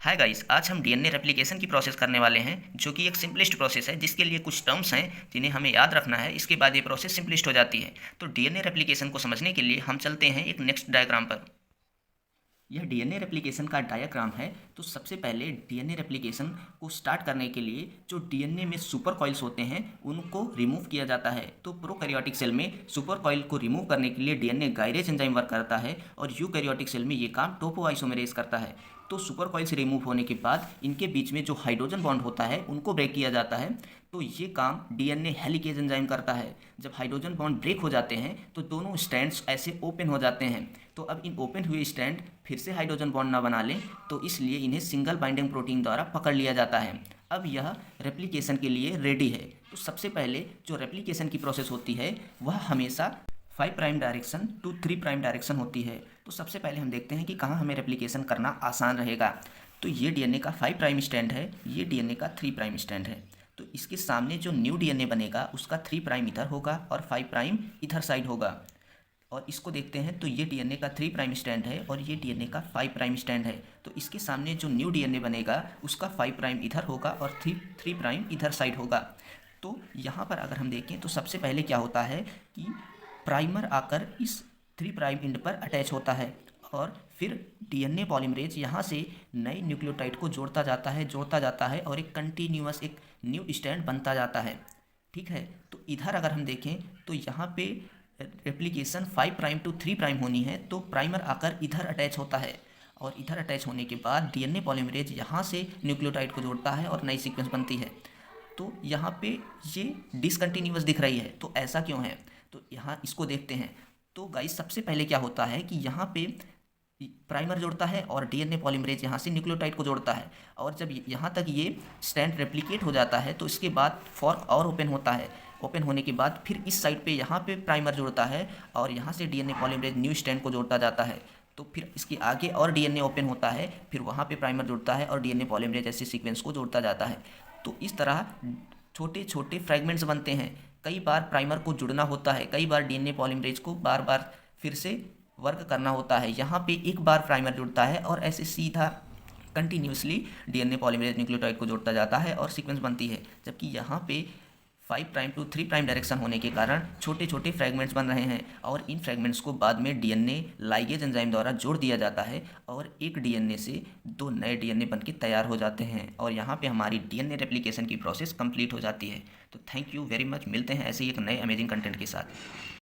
Hi guys, आज हम DNA replication की प्रोसेस करने वाले हैं जो कि एक सिंपलेस्ट प्रोसेस है जिसके लिए कुछ टर्म्स हैं जिन्हें हमें याद रखना है। इसके बाद ये प्रोसेस सिंपलेस्ट हो जाती है। तो डीएनए रेप्लिकेशन को समझने के लिए हम चलते हैं एक नेक्स्ट डायग्राम पर। यह डीएनए रेप्लिकेशन का डायग्राम है। तो सबसे पहले डीएनए रेप्लिकेशन को स्टार्ट करने के लिए जो डीएनए में सुपर कॉइल्स होते हैं उनको रिमूव किया जाता है। तो प्रोकैरियोटिक सेल में सुपर कॉइल को रिमूव करने के लिए डीएनए गायरेज एंजाइम वर्क करता है और यूकैरियोटिक सेल में ये काम टोपोआइसोमेरेज करता है। तो सुपर कॉइल से रिमूव होने के बाद इनके बीच में जो हाइड्रोजन बॉन्ड होता है उनको ब्रेक किया जाता है। तो ये काम डीएनए हेलिकेज एंजाइम करता है। जब हाइड्रोजन बॉन्ड ब्रेक हो जाते हैं तो दोनों स्ट्रैंड्स ऐसे ओपन हो जाते हैं। तो अब इन ओपन हुए स्ट्रैंड फिर से हाइड्रोजन बॉन्ड ना बना लें, तो इसलिए इन्हें सिंगल बाइंडिंग प्रोटीन द्वारा पकड़ लिया जाता है। अब यह रेप्लिकेशन के लिए रेडी है। तो सबसे पहले जो रेप्लिकेशन की प्रोसेस होती है वह हमेशा 5 prime direction to 3 prime direction होती है। तो सबसे पहले हम देखते हैं कि कहाँ हमें रेप्लिकेशन करना आसान रहेगा। तो ये डीएनए का 5 प्राइम स्ट्रैंड है, ये डीएनए का 3 प्राइम स्ट्रैंड है। तो इसके सामने जो न्यू डीएनए बनेगा उसका 3 प्राइम इधर होगा और 5 प्राइम इधर साइड होगा। और इसको देखते हैं तो ये डीएनए का 3 प्राइम स्ट्रैंड है और ये डीएनए का 5 प्राइम स्ट्रैंड है। तो इसके सामने जो न्यू डीएनए बनेगा उसका 5 प्राइम इधर होगा और 3 प्राइम इधर साइड होगा। तो यहाँ पर अगर हम देखें तो सबसे पहले क्या होता है कि प्राइमर आकर इस 3 प्राइम एंड पर अटैच होता है और फिर डीएनए पॉलीमरेज यहाँ से नए न्यूक्लियोटाइड को जोड़ता जाता है और एक कंटिन्यूअस एक न्यू स्ट्रैंड बनता जाता है। ठीक है, तो इधर अगर हम देखें तो यहाँ पे रेप्लिकेशन 5 प्राइम टू 3 प्राइम होनी है। तो प्राइमर आकर इधर अटैच होता है और इधर अटैच होने के बाद डीएनए पॉलीमरेज यहाँ से न्यूक्लियोटाइड को जोड़ता है और नई सीक्वेंस बनती है। तो यहाँ पे ये डिसकंटिन्यूअस दिख रही है, तो ऐसा क्यों है? तो यहाँ इसको देखते हैं। तो गाइस सबसे पहले क्या होता है कि यहाँ पे प्राइमर जोड़ता है और डीएनए पॉलीमरेज यहाँ से न्यूक्लियोटाइड को जोड़ता है और जब यहाँ तक ये स्ट्रैंड रेप्लिकेट हो जाता है तो इसके बाद फॉर्क और ओपन होता है। ओपन होने के बाद फिर इस साइड पे यहाँ पे प्राइमर जोड़ता है और यहाँ से डीएनए पॉलीमरेज न्यू स्ट्रैंड को जोड़ता जाता है। तो फिर इसके आगे और डीएनए ओपन होता है, फिर वहाँ पे प्राइमर जुड़ता है और डीएनए पॉलीमरेज ऐसे सीक्वेंस को जोड़ता जाता है। तो इस तरह छोटे छोटे फ्रैगमेंट्स बनते हैं। कई बार प्राइमर को जुड़ना होता है, कई बार डीएनए पॉलीमरेज को बार बार फिर से वर्क करना होता है। यहाँ पे एक बार प्राइमर जुड़ता है और ऐसे सीधा कंटिन्यूसली डीएनए पॉलीमरेज न्यूक्लियोटाइड को जोड़ता जाता है और सीक्वेंस बनती है। जबकि यहाँ पे 5 प्राइम टू 3 प्राइम डायरेक्शन होने के कारण छोटे छोटे फ्रैगमेंट्स बन रहे हैं और इन फ्रैगमेंट्स को बाद में डीएनए लाइगेज एंजाइम द्वारा जोड़ दिया जाता है और एक डीएनए से 2 नए डीएनए बनके तैयार हो जाते हैं और यहाँ पे हमारी डीएनए रेप्लिकेशन की प्रोसेस कंप्लीट हो जाती है। तो थैंक यू वेरी मच, मिलते हैं ऐसे ही एक नए अमेजिंग कंटेंट के साथ।